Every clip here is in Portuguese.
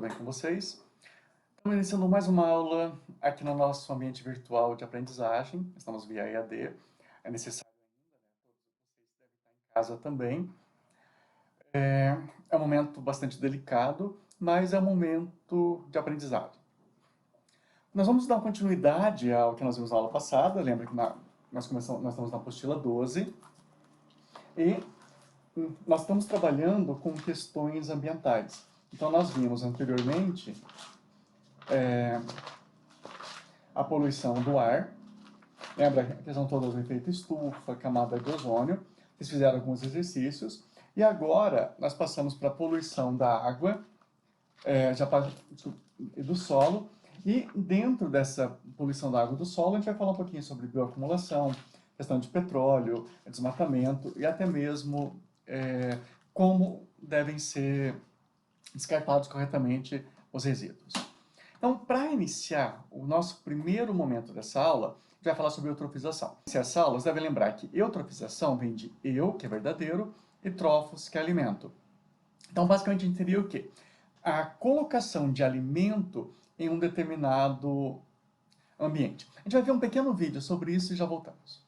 bem com vocês? Estamos iniciando mais uma aula aqui no nosso ambiente virtual de aprendizagem. Estamos via EAD. É necessário ainda, né? Todos vocês devem estar em casa também. É um momento bastante delicado, mas é um momento de aprendizado. Nós vamos dar continuidade ao que nós vimos na aula passada. Lembra que nós estamos na apostila 12 e nós estamos trabalhando com questões ambientais. Então, nós vimos anteriormente a poluição do ar. Lembra a questão toda do efeito estufa, camada de ozônio. Eles fizeram alguns exercícios. E agora, nós passamos para a poluição da água e do solo. E dentro dessa poluição da água e do solo, a gente vai falar um pouquinho sobre bioacumulação, questão de petróleo, desmatamento e até mesmo como devem ser descartados corretamente os resíduos. Então, para iniciar o nosso primeiro momento dessa aula, a gente vai falar sobre eutrofização. Nessa aula, você deve lembrar que eutrofização vem de eu, que é verdadeiro, e trofos, que é alimento. Então, basicamente, a gente teria o quê? A colocação de alimento em um determinado ambiente. A gente vai ver um pequeno vídeo sobre isso e já voltamos.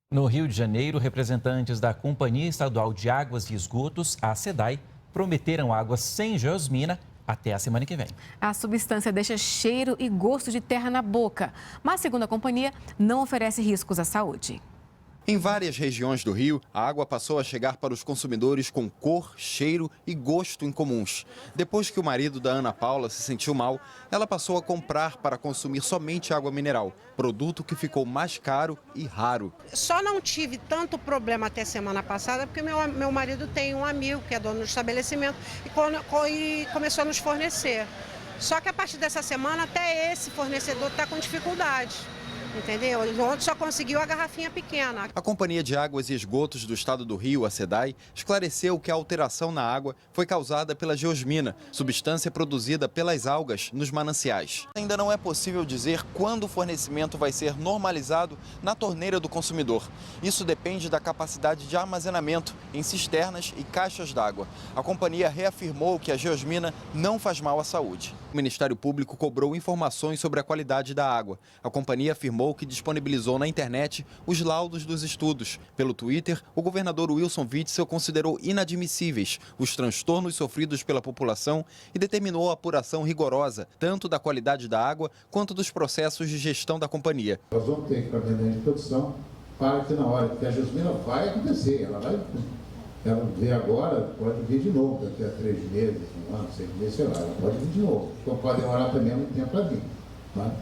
No Rio de Janeiro, representantes da Companhia Estadual de Águas e Esgotos, a SEDAI, prometeram água sem geosmina até a semana que vem. A substância deixa cheiro e gosto de terra na boca, mas, segundo a companhia, não oferece riscos à saúde. Em várias regiões do Rio, a água passou a chegar para os consumidores com cor, cheiro e gosto incomuns. Depois que o marido da Ana Paula se sentiu mal, ela passou a comprar para consumir somente água mineral, produto que ficou mais caro e raro. Só não tive tanto problema até semana passada porque meu marido tem um amigo que é dono do estabelecimento e começou a nos fornecer. Só que a partir dessa semana até esse fornecedor está com dificuldade. Entendeu? Ontem só conseguiu a garrafinha pequena. A Companhia de Águas e Esgotos do Estado do Rio, a SEDAI, esclareceu que a alteração na água foi causada pela geosmina, substância produzida pelas algas nos mananciais. Ainda não é possível dizer quando o fornecimento vai ser normalizado na torneira do consumidor. Isso depende da capacidade de armazenamento em cisternas e caixas d'água. A companhia reafirmou que a geosmina não faz mal à saúde. O Ministério Público cobrou informações sobre a qualidade da água. A companhia afirmou que disponibilizou na internet os laudos dos estudos. Pelo Twitter, o governador Wilson Witzel considerou inadmissíveis os transtornos sofridos pela população e determinou a apuração rigorosa, tanto da qualidade da água quanto dos processos de gestão da companhia. Nós vamos ter equipamento de produção para que na hora que a geosmina vai acontecer, ela vê agora, pode vir de novo, daqui a 3 meses, 1 ano, 6 meses, sei lá, ela pode vir de novo. Então pode demorar também muito tempo para vir. Tá?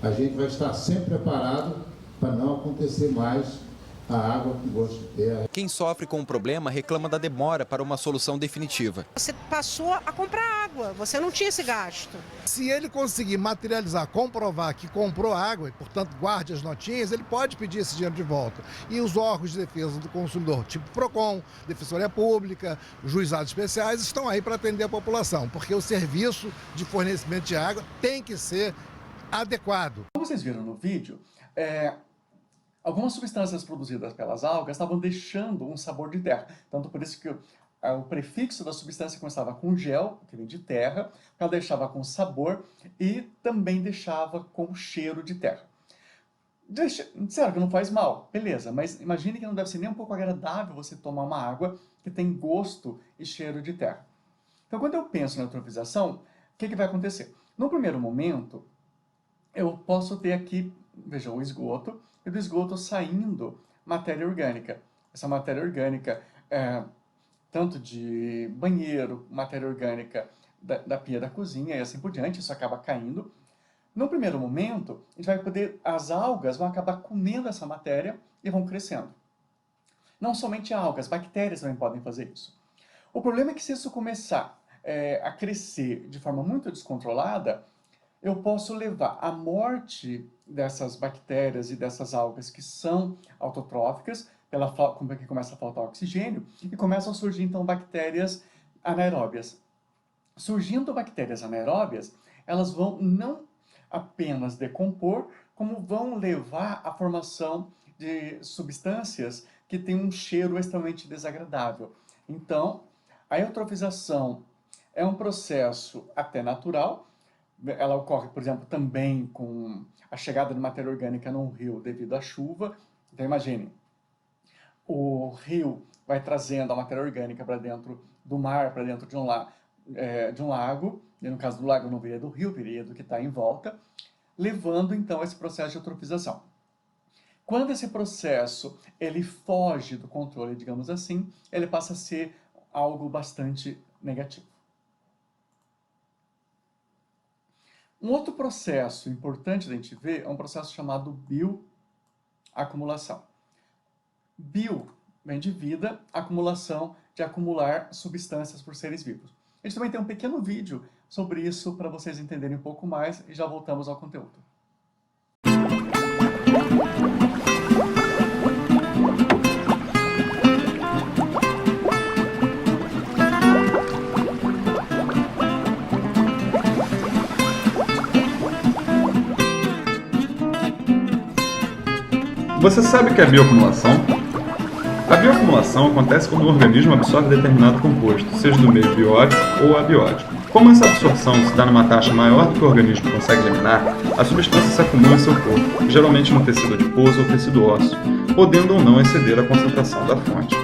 A gente vai estar sempre preparado para não acontecer mais a água com gosto de terra. Quem sofre com o problema reclama da demora para uma solução definitiva. Você passou a comprar água, você não tinha esse gasto. Se ele conseguir materializar, comprovar que comprou água e, portanto, guarde as notinhas, ele pode pedir esse dinheiro de volta. E os órgãos de defesa do consumidor, tipo PROCON, Defensoria Pública, juizados especiais, estão aí para atender a população, porque o serviço de fornecimento de água tem que ser adequado. Como vocês viram no vídeo, algumas substâncias produzidas pelas algas estavam deixando um sabor de terra. Tanto por isso que o prefixo da substância começava com gel, que vem de terra, ela deixava com sabor e também deixava com cheiro de terra. Disseram que não faz mal, beleza, mas imagine que não deve ser nem um pouco agradável você tomar uma água que tem gosto e cheiro de terra. Então, quando eu penso na eutrofização, o que vai acontecer? No primeiro momento, eu posso ter aqui, veja, o esgoto, e do esgoto saindo matéria orgânica. Essa matéria orgânica, tanto de banheiro, matéria orgânica da pia da cozinha e assim por diante, isso acaba caindo. No primeiro momento, as algas vão acabar comendo essa matéria e vão crescendo. Não somente algas, bactérias também podem fazer isso. O problema é que se isso começar a crescer de forma muito descontrolada, eu posso levar à morte dessas bactérias e dessas algas que são autotróficas, porque começa a faltar oxigênio, e começam a surgir, então, bactérias anaeróbias. Surgindo bactérias anaeróbias, elas vão não apenas decompor, como vão levar à formação de substâncias que têm um cheiro extremamente desagradável. Então, A eutrofização é um processo até natural. Ela ocorre, por exemplo, também com a chegada de matéria orgânica num rio devido à chuva. Então, imagine, o rio vai trazendo a matéria orgânica para dentro do mar, para dentro de um lago, e no caso do lago não viria do rio, viria do que está em volta, levando então a esse processo de eutrofização. Quando esse processo ele foge do controle, digamos assim, ele passa a ser algo bastante negativo. Um outro processo importante da gente ver é um processo chamado bioacumulação. Bio vem de vida, acumulação de acumular substâncias por seres vivos. A gente também tem um pequeno vídeo sobre isso para vocês entenderem um pouco mais e já voltamos ao conteúdo. Você sabe o que é bioacumulação? A bioacumulação acontece quando o organismo absorve determinado composto, seja do meio biótico ou abiótico. Como essa absorção se dá numa taxa maior do que o organismo consegue eliminar, a substância se acumula em seu corpo, geralmente no tecido adiposo ou tecido ósseo, podendo ou não exceder a concentração da fonte.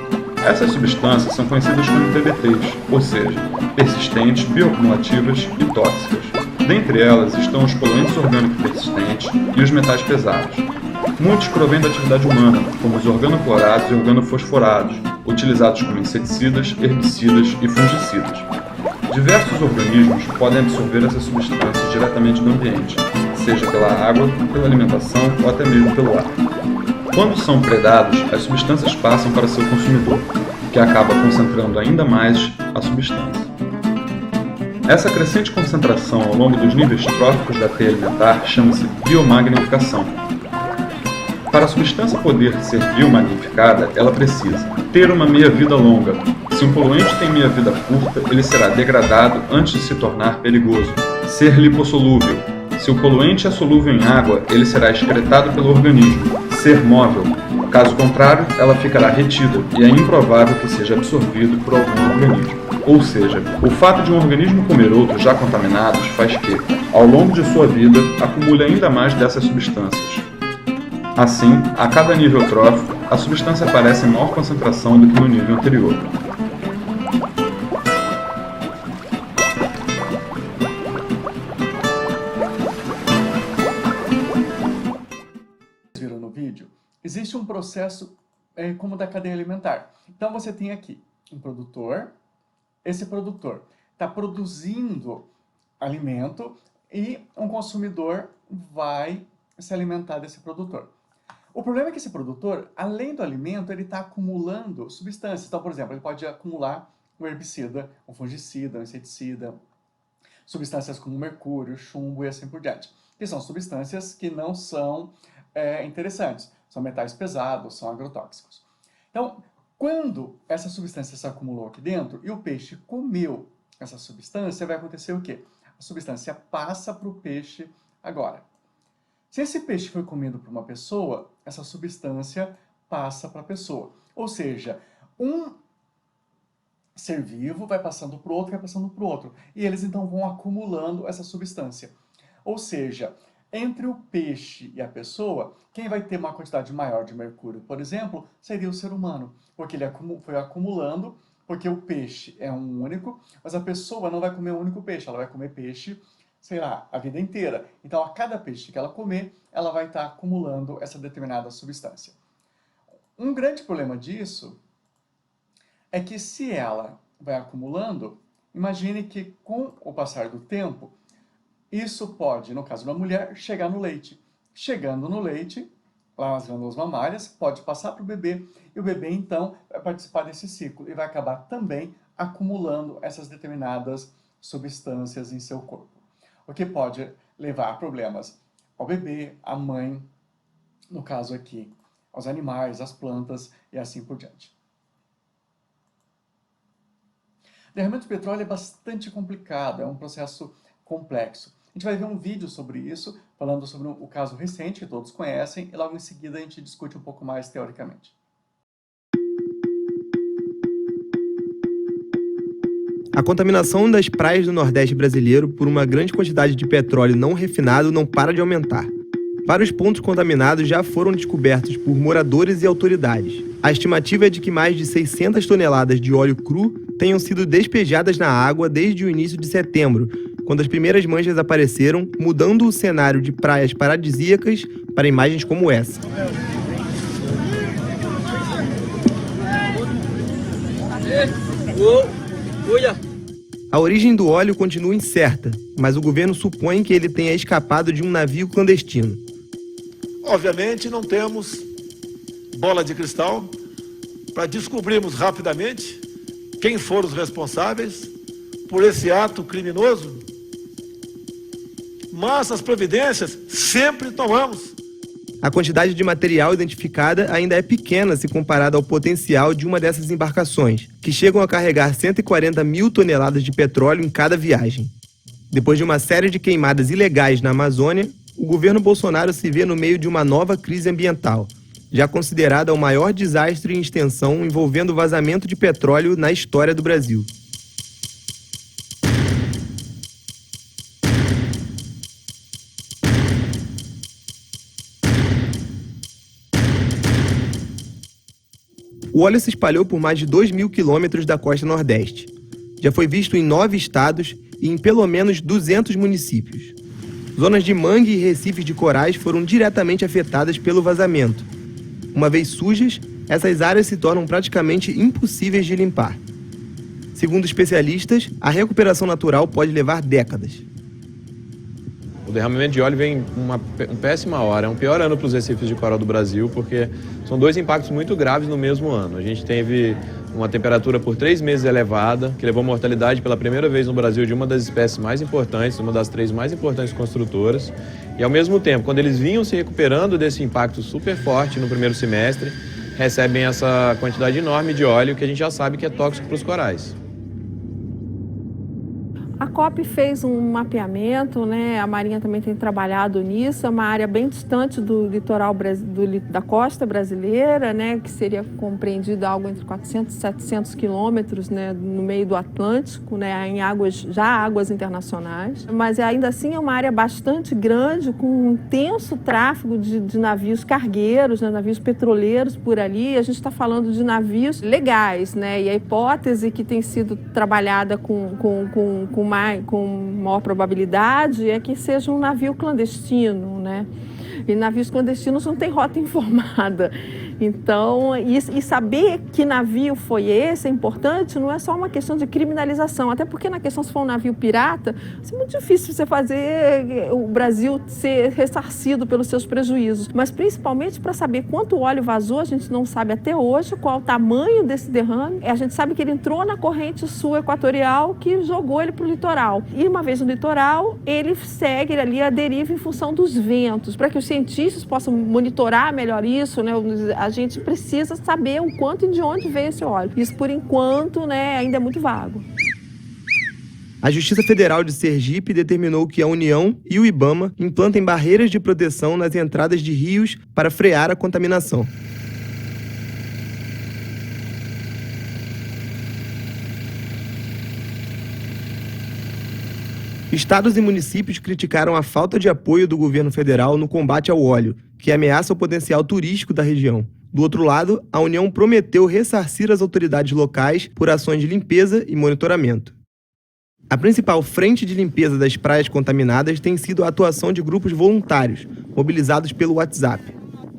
Essas substâncias são conhecidas como PBTs, ou seja, persistentes, bioacumulativas e tóxicas. Dentre elas estão os poluentes orgânicos persistentes e os metais pesados. Muitos provêm da atividade humana, como os organoclorados e organofosforados, utilizados como inseticidas, herbicidas e fungicidas. Diversos organismos podem absorver essas substâncias diretamente do ambiente, seja pela água, pela alimentação ou até mesmo pelo ar. Quando são predados, as substâncias passam para seu consumidor, que acaba concentrando ainda mais a substância. Essa crescente concentração ao longo dos níveis tróficos da teia alimentar chama-se biomagnificação. Para a substância poder ser biomagnificada, ela precisa ter uma meia-vida longa. Se um poluente tem meia-vida curta, ele será degradado antes de se tornar perigoso. Ser lipossolúvel. Se o poluente é solúvel em água, ele será excretado pelo organismo. Ser móvel. Caso contrário, ela ficará retida e é improvável que seja absorvido por algum organismo. Ou seja, o fato de um organismo comer outros já contaminados faz que, ao longo de sua vida, acumule ainda mais dessas substâncias. Assim, a cada nível trófico, a substância aparece em maior concentração do que no nível anterior. Vocês viram no vídeo? Existe um processo como da cadeia alimentar. Então você tem aqui um produtor, esse produtor está produzindo alimento e um consumidor vai se alimentar desse produtor. O problema é que esse produtor, além do alimento, ele está acumulando substâncias. Então, por exemplo, ele pode acumular um herbicida, um fungicida, um inseticida, substâncias como mercúrio, chumbo e assim por diante. Que são substâncias que não são interessantes. São metais pesados, são agrotóxicos. Então, quando essa substância se acumulou aqui dentro e o peixe comeu essa substância, vai acontecer o quê? A substância passa para o peixe agora. Se esse peixe foi comido por uma pessoa, essa substância passa para a pessoa. Ou seja, um ser vivo vai passando para o outro, vai passando para o outro. E eles então vão acumulando essa substância. Ou seja, entre o peixe e a pessoa, quem vai ter uma quantidade maior de mercúrio, por exemplo, seria o ser humano. Porque ele foi acumulando, porque o peixe é um único, mas a pessoa não vai comer um único peixe, ela vai comer peixe, sei lá, a vida inteira. Então, a cada peixe que ela comer, ela vai estar acumulando essa determinada substância. Um grande problema disso é que se ela vai acumulando, imagine que com o passar do tempo, isso pode, no caso da mulher, chegar no leite. Chegando no leite, lá nas glândulas mamárias, pode passar para o bebê, e o bebê, então, vai participar desse ciclo e vai acabar também acumulando essas determinadas substâncias em seu corpo. O que pode levar a problemas ao bebê, à mãe, no caso aqui, aos animais, às plantas e assim por diante. Derramamento de petróleo é bastante complicado, é um processo complexo. A gente vai ver um vídeo sobre isso, falando sobre o caso recente, que todos conhecem, e logo em seguida a gente discute um pouco mais teoricamente. A contaminação das praias do Nordeste brasileiro por uma grande quantidade de petróleo não refinado não para de aumentar. Vários pontos contaminados já foram descobertos por moradores e autoridades. A estimativa é de que mais de 600 toneladas de óleo cru tenham sido despejadas na água desde o início de setembro, quando as primeiras manchas apareceram, mudando o cenário de praias paradisíacas para imagens como essa. A origem do óleo continua incerta, mas o governo supõe que ele tenha escapado de um navio clandestino. Obviamente não temos bola de cristal para descobrirmos rapidamente quem foram os responsáveis por esse ato criminoso, mas as providências sempre tomamos. A quantidade de material identificada ainda é pequena se comparada ao potencial de uma dessas embarcações, que chegam a carregar 140 mil toneladas de petróleo em cada viagem. Depois de uma série de queimadas ilegais na Amazônia, o governo Bolsonaro se vê no meio de uma nova crise ambiental, já considerada o maior desastre em extensão envolvendo vazamento de petróleo na história do Brasil. O óleo se espalhou por mais de 2.000 quilômetros da costa nordeste. Já foi visto em 9 estados e em pelo menos 200 municípios. Zonas de mangue e recifes de corais foram diretamente afetadas pelo vazamento. Uma vez sujas, essas áreas se tornam praticamente impossíveis de limpar. Segundo especialistas, a recuperação natural pode levar décadas. O derramamento de óleo vem em uma péssima hora, é um pior ano para os recifes de coral do Brasil, porque são 2 impactos muito graves no mesmo ano. A gente teve uma temperatura por 3 meses elevada, que levou a mortalidade pela primeira vez no Brasil de uma das espécies mais importantes, uma das 3 mais importantes construtoras. E ao mesmo tempo, quando eles vinham se recuperando desse impacto super forte no primeiro semestre, recebem essa quantidade enorme de óleo que a gente já sabe que é tóxico para os corais. A COP fez um mapeamento, né? A Marinha também tem trabalhado nisso, é uma área bem distante do litoral da costa brasileira, né? Que seria compreendido algo entre 400 e 700 quilômetros, né? No meio do Atlântico, né? Em águas internacionais. Mas ainda assim é uma área bastante grande, com um intenso tráfego de navios cargueiros, né? Navios petroleiros por ali. A gente está falando de navios legais, né? E a hipótese que tem sido trabalhada com maior probabilidade é que seja um navio clandestino, né? E navios clandestinos não têm rota informada. Então, e saber que navio foi esse é importante, não é só uma questão de criminalização, até porque na questão se for um navio pirata, é muito difícil você fazer o Brasil ser ressarcido pelos seus prejuízos, mas principalmente para saber quanto óleo vazou, a gente não sabe até hoje qual o tamanho desse derrame, a gente sabe que ele entrou na corrente sul equatorial que jogou ele para o litoral, e uma vez no litoral, ele segue ali a deriva em função dos ventos, para que os cientistas possam monitorar melhor isso, né? A gente precisa saber o quanto e de onde veio esse óleo. Isso, por enquanto, né, ainda é muito vago. A Justiça Federal de Sergipe determinou que a União e o IBAMA implantem barreiras de proteção nas entradas de rios para frear a contaminação. Estados e municípios criticaram a falta de apoio do governo federal no combate ao óleo, que ameaça o potencial turístico da região. Do outro lado, a União prometeu ressarcir as autoridades locais por ações de limpeza e monitoramento. A principal frente de limpeza das praias contaminadas tem sido a atuação de grupos voluntários, mobilizados pelo WhatsApp.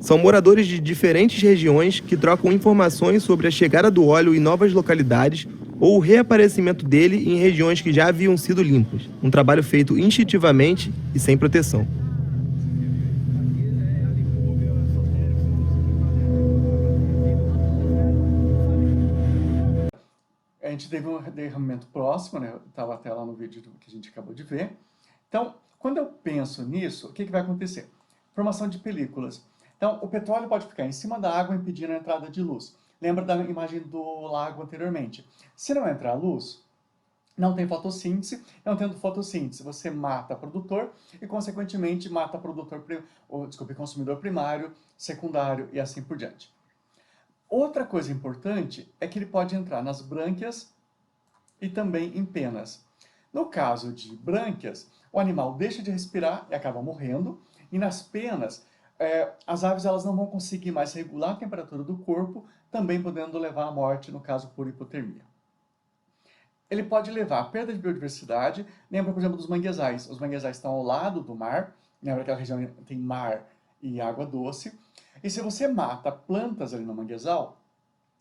São moradores de diferentes regiões que trocam informações sobre a chegada do óleo em novas localidades ou o reaparecimento dele em regiões que já haviam sido limpas. Um trabalho feito instintivamente e sem proteção. A gente teve um derramamento próximo, né? Estava até lá no vídeo que a gente acabou de ver. Então, quando eu penso nisso, o que vai acontecer? Formação de películas. Então, o petróleo pode ficar em cima da água, impedindo a entrada de luz. Lembra da imagem do lago anteriormente? Se não entrar luz, não tem fotossíntese. Não tendo fotossíntese, você mata produtor e, consequentemente, mata consumidor primário, secundário e assim por diante. Outra coisa importante é que ele pode entrar nas brânquias e também em penas. No caso de brânquias, o animal deixa de respirar e acaba morrendo, e nas penas, as aves elas não vão conseguir mais regular a temperatura do corpo, também podendo levar à morte, no caso por hipotermia. Ele pode levar à perda de biodiversidade, lembra, por exemplo, dos manguezais. Os manguezais estão ao lado do mar, lembra que aquela região tem mar e água doce, e se você mata plantas ali no manguezal,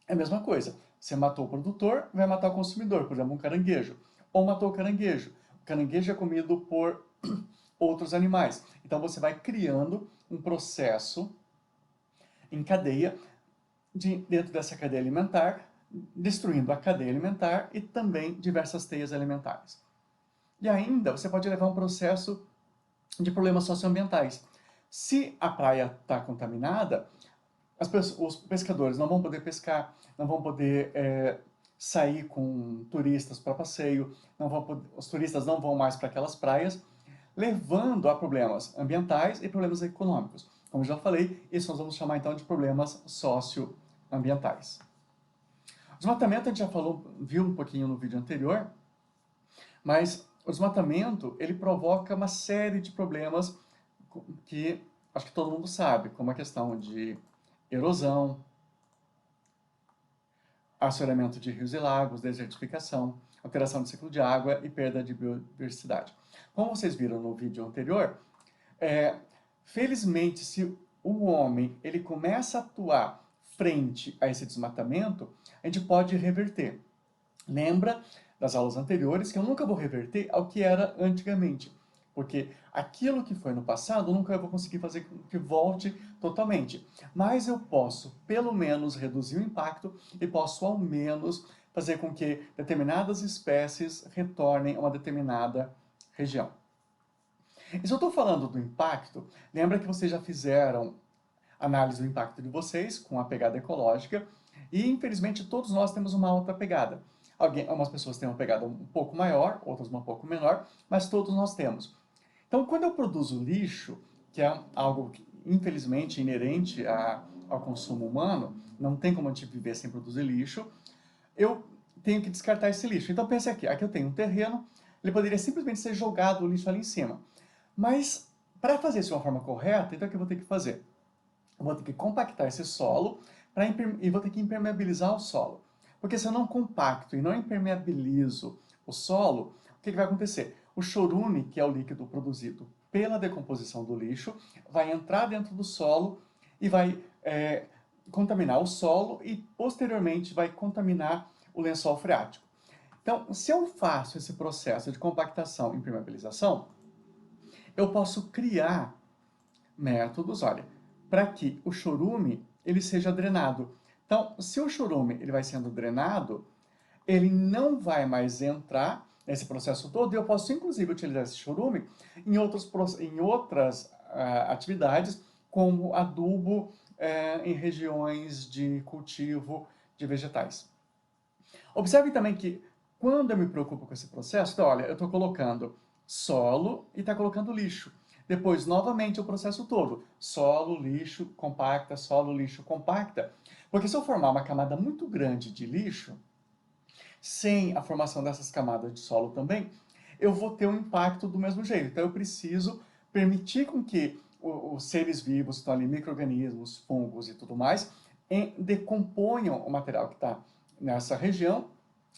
é a mesma coisa. Você matou o produtor, vai matar o consumidor, por exemplo, um caranguejo. Ou matou o caranguejo. O caranguejo é comido por outros animais. Então você vai criando um processo em cadeia, dentro dessa cadeia alimentar, destruindo a cadeia alimentar e também diversas teias alimentares. E ainda você pode levar um processo de problemas socioambientais. Se a praia está contaminada, os pescadores não vão poder pescar, não vão poder sair com turistas para passeio, os turistas não vão mais para aquelas praias, levando a problemas ambientais e problemas econômicos. Como já falei, isso nós vamos chamar então de problemas socioambientais. O desmatamento a gente já viu um pouquinho no vídeo anterior, mas o desmatamento ele provoca uma série de problemas que acho que todo mundo sabe, como a questão de erosão, assoreamento de rios e lagos, desertificação, alteração do ciclo de água e perda de biodiversidade. Como vocês viram no vídeo anterior, felizmente, se o homem ele começa a atuar frente a esse desmatamento, a gente pode reverter. Lembra das aulas anteriores que eu nunca vou reverter ao que era antigamente, porque aquilo que foi no passado eu nunca vou conseguir fazer com que volte totalmente. Mas eu posso, pelo menos, reduzir o impacto e posso, ao menos, fazer com que determinadas espécies retornem a uma determinada região. E se eu estou falando do impacto, lembra que vocês já fizeram análise do impacto de vocês com a pegada ecológica e, infelizmente, todos nós temos uma alta pegada. Algumas pessoas têm uma pegada um pouco maior, outras um pouco menor, mas todos nós temos. Então, quando eu produzo lixo, que é algo que, infelizmente, inerente ao consumo humano, não tem como a gente viver sem produzir lixo, eu tenho que descartar esse lixo. Então, pense aqui eu tenho um terreno, ele poderia simplesmente ser jogado o lixo ali em cima. Mas, para fazer isso de uma forma correta, então o que eu vou ter que fazer? Eu vou ter que compactar esse solo e vou ter que impermeabilizar o solo. Porque se eu não compacto e não impermeabilizo o solo, o que vai acontecer? O chorume, que é o líquido produzido pela decomposição do lixo, vai entrar dentro do solo e vai contaminar o solo e, posteriormente, vai contaminar o lençol freático. Então, se eu faço esse processo de compactação e impermeabilização, eu posso criar métodos, para que o chorume ele seja drenado. Então, se o chorume ele vai sendo drenado, ele não vai mais entrar nesse processo todo, e eu posso, inclusive, utilizar esse chorume em outras atividades, como adubo em regiões de cultivo de vegetais. Observe também que, quando eu me preocupo com esse processo, então, olha, eu estou colocando solo e está colocando lixo. Depois, novamente, o processo todo. Solo, lixo, compacta, solo, lixo, compacta. Porque se eu formar uma camada muito grande de lixo, sem a formação dessas camadas de solo também, eu vou ter um impacto do mesmo jeito. Então, eu preciso permitir com que os seres vivos, que estão ali, micro-organismos, fungos e tudo mais, decomponham o material que está nessa região.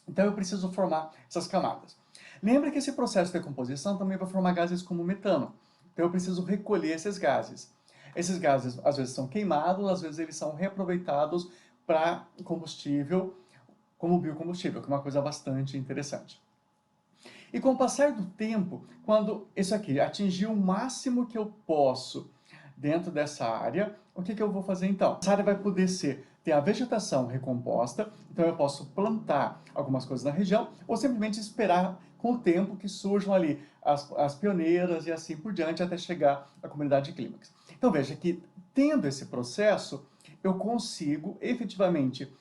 Então, eu preciso formar essas camadas. Lembra que esse processo de decomposição também vai formar gases como metano. Então, eu preciso recolher esses gases. Esses gases, às vezes, são queimados, às vezes, eles são reaproveitados para combustível, como biocombustível, que é uma coisa bastante interessante. E com o passar do tempo, quando isso aqui atingir o máximo que eu posso dentro dessa área, o que eu vou fazer então? Essa área vai poder ter a vegetação recomposta, então eu posso plantar algumas coisas na região, ou simplesmente esperar com o tempo que surjam ali as pioneiras e assim por diante, até chegar à comunidade de clímax. Então veja que, tendo esse processo, eu consigo efetivamente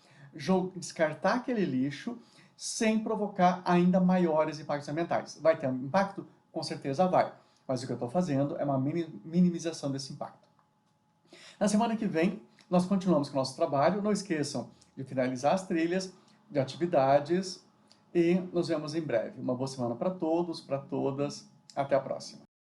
descartar aquele lixo sem provocar ainda maiores impactos ambientais. Vai ter um impacto? Com certeza vai. Mas o que eu estou fazendo é uma minimização desse impacto. Na semana que vem, nós continuamos com o nosso trabalho. Não esqueçam de finalizar as trilhas de atividades e nos vemos em breve. Uma boa semana para todos, para todas. Até a próxima.